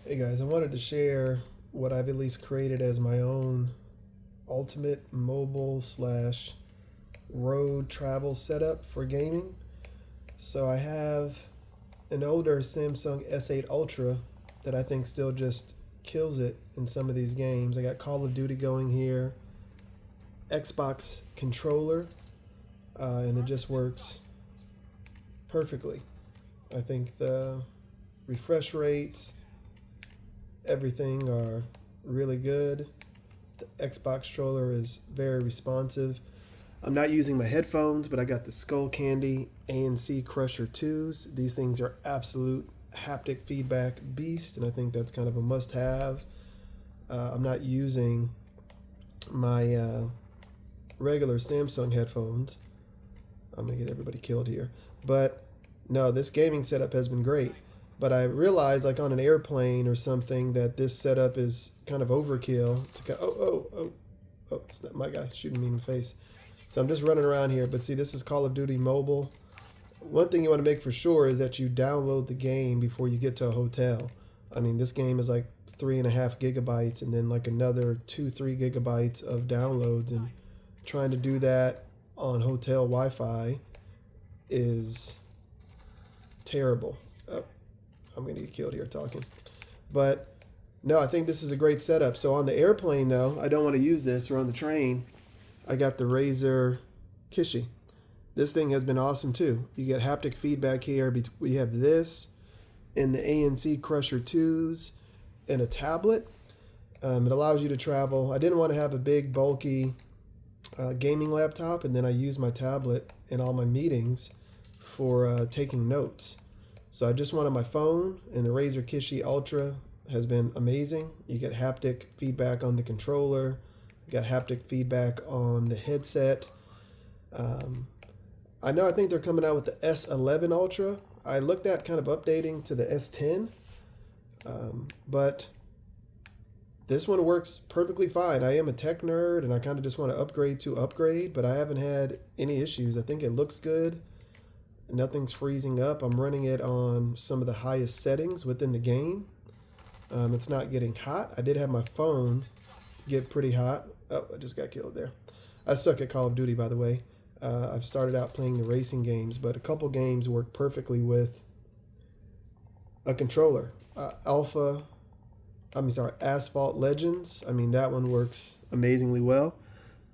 Hey guys, I wanted to share what I've at least created as my own ultimate mobile slash road travel setup for gaming. So I have an older Samsung S8 Ultra that I think still just kills it in some of these games. I got Call of Duty going here, Xbox controller, and it just works perfectly. I think the refresh rates, everything are really good. The Xbox controller is very responsive. I'm not using my headphones, but I got the Skullcandy ANC Crusher 2s. These things are absolute haptic feedback beast, and I think that's kind of a must-have. I'm not using my regular Samsung headphones. I'm gonna get everybody killed here, but no, this gaming setup has been great. But I realized, like on an airplane or something, that this setup is kind of overkill. Oh, it's not my guy shooting me in the face. So I'm just running around here. But see, this is Call of Duty Mobile. One thing you want to make for sure is that you download the game before you get to a hotel. I mean, this game is like 3.5 gigabytes and then like another 2-3 gigabytes of downloads. And trying to do that on hotel Wi-Fi is terrible. Oh, I'm going to get killed here talking. But no, I think this is a great setup. So on the airplane, though, I don't want to use this, or on the train, I got the Razer Kishi. This thing has been awesome too. You get haptic feedback here. We have this and the ANC Crusher 2s and a tablet. It allows you to travel. I didn't want to have a big, bulky gaming laptop, and then I use my tablet in all my meetings for taking notes. So I just wanted my phone, and the Razer Kishi Ultra has been amazing. You get haptic feedback on the controller, you got haptic feedback on the headset. I think they're coming out with the S11 Ultra. I looked at kind of updating to the S10, but this one works perfectly fine. I am a tech nerd, and I kind of just want to upgrade, but I haven't had any issues. I think it looks good. Nothing's freezing up. I'm running it on some of the highest settings within the game. It's not getting hot. I did have my phone get pretty hot. Oh, I just got killed there. I suck at Call of Duty, by the way. I've started out playing the racing games, but a couple games work perfectly with a controller. Asphalt Legends. I mean, that one works amazingly well.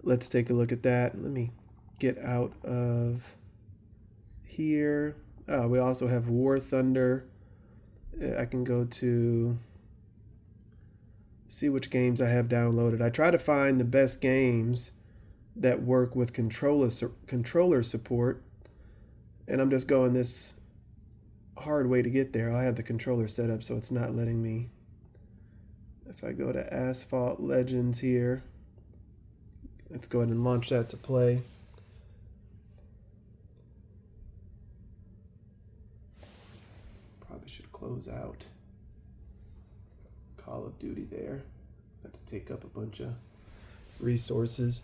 Let's take a look at that. Let me get out of here. We also have War Thunder. I can go to see which games I have downloaded. I try to find the best games that work with controller support, and I'm just going this hard way to get there. I have the controller set up, so it's not letting me. If I go to Asphalt Legends here, let's go ahead and launch that to play. Probably should close out Call of Duty there. Have to take up a bunch of resources.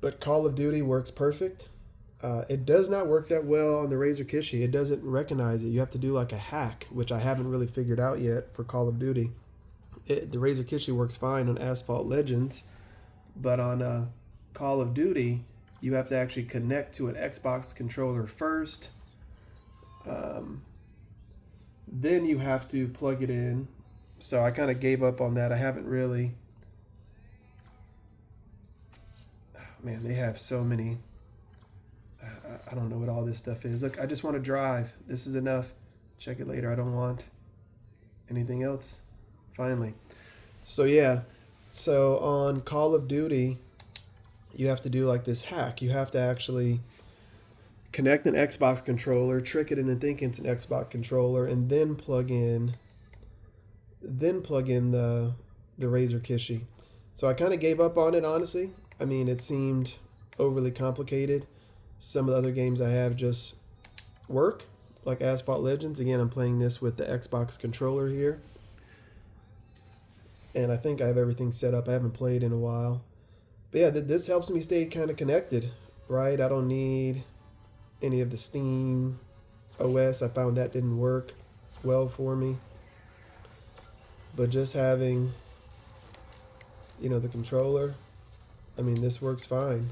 But Call of Duty works perfect. It does not work that well on the Razer Kishi. It doesn't recognize it. You have to do like a hack, which I haven't really figured out yet for Call of Duty. The Razer Kishi works fine on Asphalt Legends, but on Call of Duty, you have to actually connect to an Xbox controller first. Then you have to plug it in. So I kind of gave up on that. I haven't really. Man, they have so many. I don't know what all this stuff is. Look, I just want to drive. This is enough. Check it later. I don't want anything else. Finally. So yeah. So on Call of Duty, you have to do like this hack. You have to actually connect an Xbox controller, trick it into thinking it's an Xbox controller, and then plug in the Razer Kishi. So I kind of gave up on it, honestly. I mean, it seemed overly complicated. Some of the other games I have just work, like Asphalt Legends. Again, I'm playing this with the Xbox controller here. And I think I have everything set up. I haven't played in a while. But yeah, this helps me stay kind of connected, right? I don't need any of the Steam OS. I found that didn't work well for me. but just having, you know, the controller, I mean, this works fine.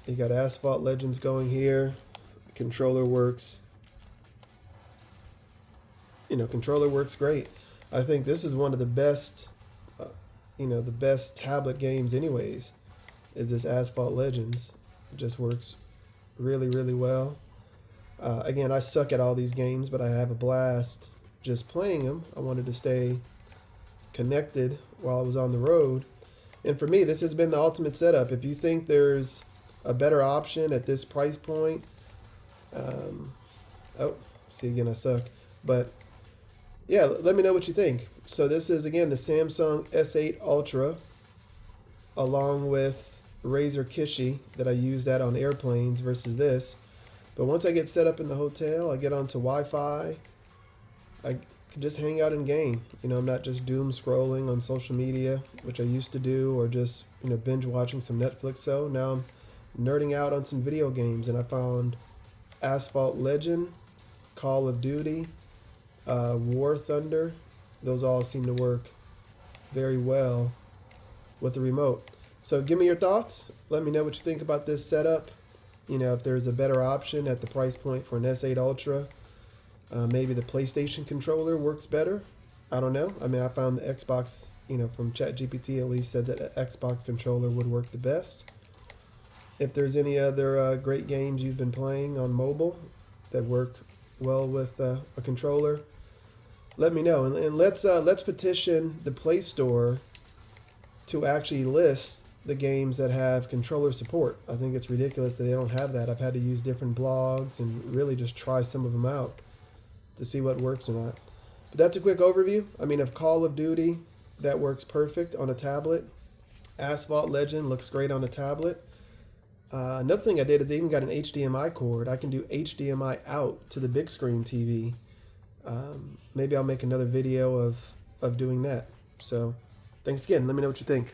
You got Asphalt Legends going here. Controller works. You know, controller works great. I think this is one of the best, you know, the best tablet games anyways, is this Asphalt Legends. It just works really, really well. Again, I suck at all these games, but I have a blast just playing them. I wanted to stay connected while I was on the road. And for me, this has been the ultimate setup. If you think there's a better option at this price point, oh, see again, I suck. But yeah, let me know what you think. So this is, again, the Samsung S8 Ultra, along with Razer Kishi that I use that on airplanes versus this. But once I get set up in the hotel, I get onto Wi-Fi, I can just hang out and game. You know, I'm not just doom scrolling on social media, which I used to do, or just, you know, binge watching some Netflix. So now I'm nerding out on some video games, and I found Asphalt Legend, Call of Duty, War Thunder. Those all seem to work very well with the remote. So give me your thoughts. Let me know what you think about this setup. You know, if there's a better option at the price point for an S8 Ultra. Maybe the PlayStation controller works better. I don't know. I mean, I found the Xbox, you know, from ChatGPT at least said that an Xbox controller would work the best. If there's any other great games you've been playing on mobile that work well with a controller, let me know. And let's petition the Play Store to actually list the games that have controller support. I think it's ridiculous that they don't have that. I've had to use different blogs and really just try some of them out to see what works or not. But that's a quick overview. I mean, of Call of Duty, that works perfect on a tablet. Asphalt Legend looks great on a tablet. Another thing I did is they even got an HDMI cord. I can do HDMI out to the big screen TV. Maybe I'll make another video of doing that. So thanks again. Let me know what you think.